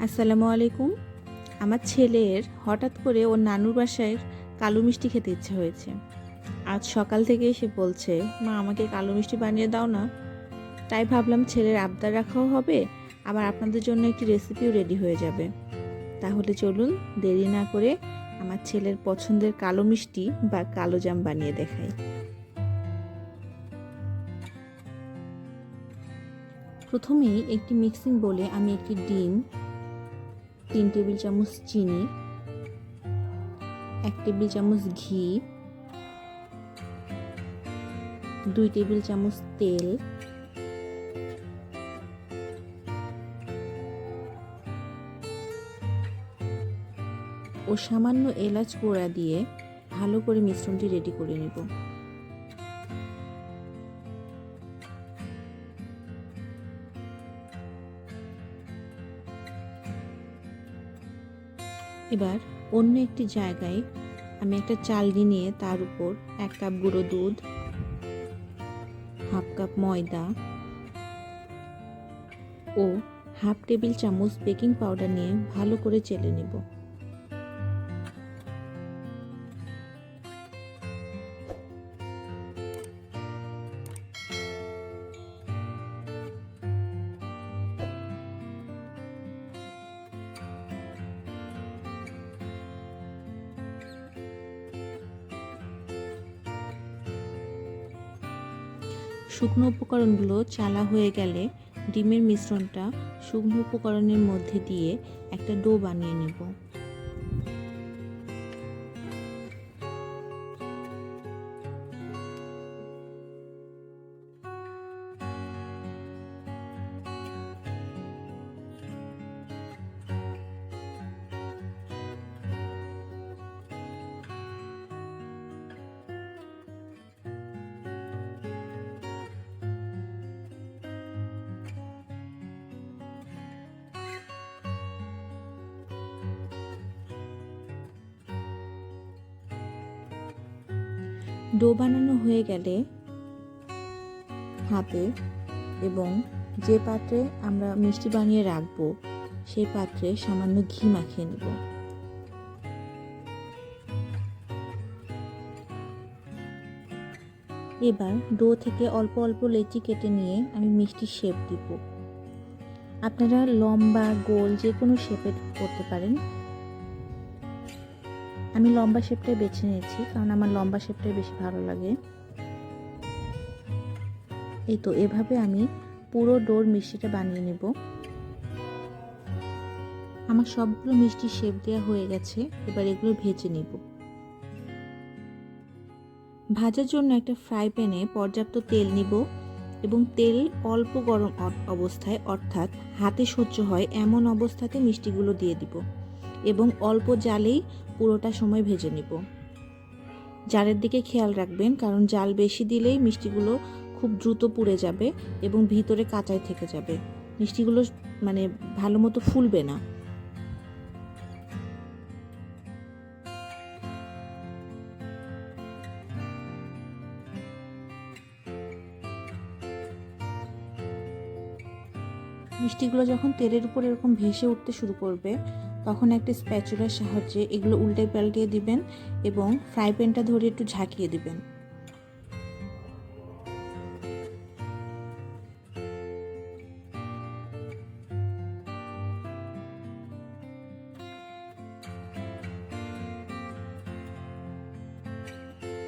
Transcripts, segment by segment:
আসসালামু আলাইকুম। আমার ছেলের হঠাৎ করে ওর নানুর বাসায় কালো মিষ্টি খেতে ইচ্ছে হয়েছে। আজ সকাল থেকে সে বলছে, মা আমাকে কালো মিষ্টি বানিয়ে দাও না। তাই ভাবলাম ছেলের আবদার রাখাও হবে, আবার আপনাদের জন্য একটি রেসিপিও রেডি হয়ে যাবে। তাহলে চলুন দেরি না করে আমার ছেলের পছন্দের কালো মিষ্টি বা কালোজাম বানিয়ে দেখাই। প্রথমেই একটি মিক্সিং বোলে আমি একটি ডিম, 3 টেবিল চামচ চিনি, 1 টেবিল চামচ ঘি, 2 টেবিল চামচ তেল, ও সামান্য এলাচ গুঁড়া দিয়ে ভালো করে মিশ্রণটি রেডি করে নেব। এবার অন্য একটি জায়গায় আমি একটা চালনি নিয়ে তার উপর 1 কাপ গুঁড়ো দুধ, হাফ কাপ ময়দা ও হাফ টেবিল চামচ বেকিং পাউডার নিয়ে ভালো করে চেলে নেব। শুকনো উপকরণগুলো চালা হয়ে গেলে ডিমের মিশ্রণটা শুকনো উপকরণের মধ্যে দিয়ে একটা ডো বানিয়ে নেব। ডো বানানো হয়ে গেলে হাতে এবং যে পাত্রে আমরা মিষ্টি বানিয়ে রাখবো সেই পাত্রে সামান্য ঘি মাখিয়ে নেব। এবার ডো থেকে অল্প অল্প লেচি কেটে নিয়ে আমি মিষ্টির শেপ দিব। আপনারা লম্বা গোল যে কোনো শেপে করতে পারেন। আমি লম্বা শেপটাই বেছে নিয়েছি কারণ আমার লম্বা শেপটাই বেশি ভালো লাগে। এই তো এভাবে আমি পুরো ডোর মিষ্টিটা বানিয়ে নেব। আমার সবগুলো মিষ্টি শেপ দেওয়া হয়ে গেছে, এবার এগুলো ভেজে নেব। ভাজার জন্য একটা ফ্রাই প্যানে পর্যাপ্ত তেল নিব এবং তেল অল্প গরম অবস্থায়, অর্থাৎ হাতে সহ্য হয় এমন অবস্থাতে মিষ্টিগুলো দিয়ে দিব এবং অল্প জালেই পুরোটা সময় ভেজে নেব। জালের দিকে খেয়াল রাখবেন, কারণ জাল বেশি দিলেই মিষ্টিগুলো খুব দ্রুত পুড়ে যাবে এবং ভিতরে কাঁচাই থেকে যাবে, মিষ্টিগুলো ভালো মতো ফুলবে না। মিষ্টিগুলো যখন তেলের উপর এরকম ভেসে উঠতে শুরু করবে তখন একটা স্প্যাচুলার সাহায্যে এগুলো উল্টে পাল্টিয়ে দিবেন এবং ফ্রাই প্যানটা ধরে একটু ঝাঁকিয়ে দিবেন।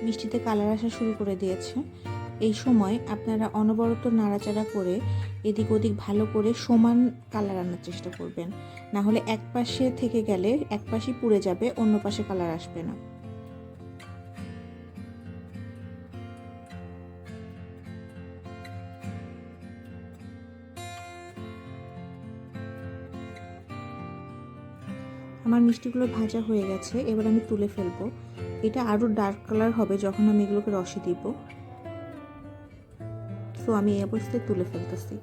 মিষ্টিতে কালার আসা শুরু করে দিয়েছে। এই সময় আপনারা অনবরত নাড়াচাড়া করে এদিক ওদিক ভালো করে সমান কালার আনার চেষ্টা করবেন, না হলে এক পাশে থেকে গেলে এক পাশই পুড়ে যাবে, অন্য পাশে কালার আসবে না। আমার মিষ্টিগুলো ভাজা হয়ে গেছে, এবার আমি তুলে ফেলবো। এটা আরও ডার্ক কালার হবে যখন আমি এগুলোকে রসে দিব। সো আমি এই অবস্থায় তুলে ফেলতেছি।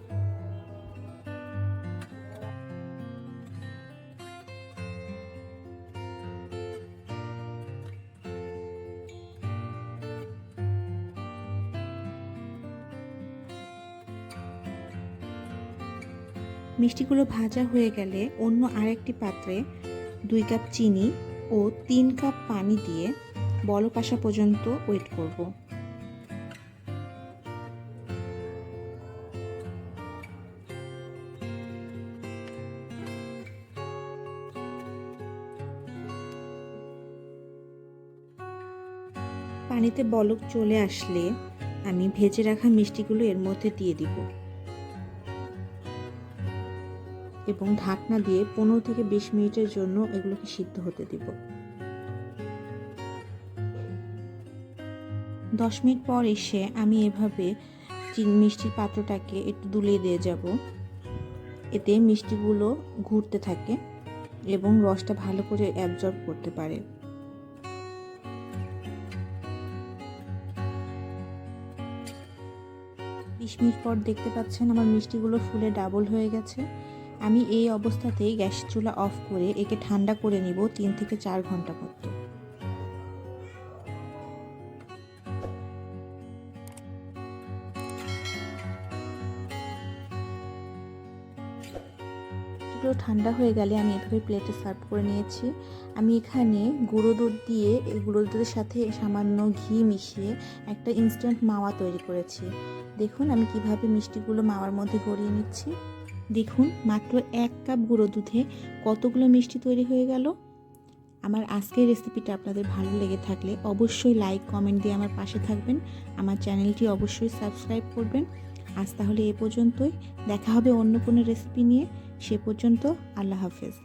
মিষ্টিগুলো ভাজা হয়ে গেলে অন্য আরেকটি পাত্রে 2 কাপ চিনি ও 3 কাপ পানি দিয়ে বলক আসা পর্যন্ত ওয়েট করব। পানিতে বলক চলে আসলে আমি ভেজে রাখা মিষ্টিগুলো এর মধ্যে দিয়ে দিব এবং ঢাকনা দিয়ে 15 থেকে 20 মিনিটের জন্য এগুলোকে সিদ্ধ হতে দিব। 10 মিনিট পর এসে আমি এভাবে মিষ্টির পাত্রটাকে একটু দুলিয়ে দিয়ে যাব। এতে মিষ্টিগুলো ঘুরতে থাকে এবং রসটা ভালো করে অ্যাবজর্ব করতে পারে। বিশ মিনিট পর দেখতে পাচ্ছেন আমার মিষ্টিগুলো ফুলে ডাবল হয়ে গেছে। আমি এই অবস্থাতেই গ্যাস চুলা অফ করে একে ঠান্ডা করে নিব 3 থেকে 4 ঘন্টা মতো। এগুলো ঠান্ডা হয়ে গেলে আমি এভাবে প্লেটে সার্ভ করে নিয়েছি। আমি এখানে গুঁড়ো দুধ দিয়ে এই গুঁড়ো দুধের সাথে সামান্য ঘি মিশিয়ে একটা ইনস্ট্যান্ট মাওয়া তৈরি করেছি। দেখুন আমি কিভাবে মিষ্টিগুলো মাওয়ার মধ্যে গড়িয়ে নিচ্ছি। দেখুন মাত্র 1 কাপ গুঁড়ো দুধে কতগুলো মিষ্টি তৈরি হয়ে গেল। আমার আজকের রেসিপিটা আপনাদের ভালো লেগে থাকলে অবশ্যই লাইক কমেন্ট দিয়ে আমার পাশে থাকবেন। আমার চ্যানেলটি অবশ্যই সাবস্ক্রাইব করবেন। আজ তাহলে এ পর্যন্তই, দেখা হবে অন্য কোনো রেসিপি নিয়ে। সে পর্যন্ত আল্লাহ হাফেজ।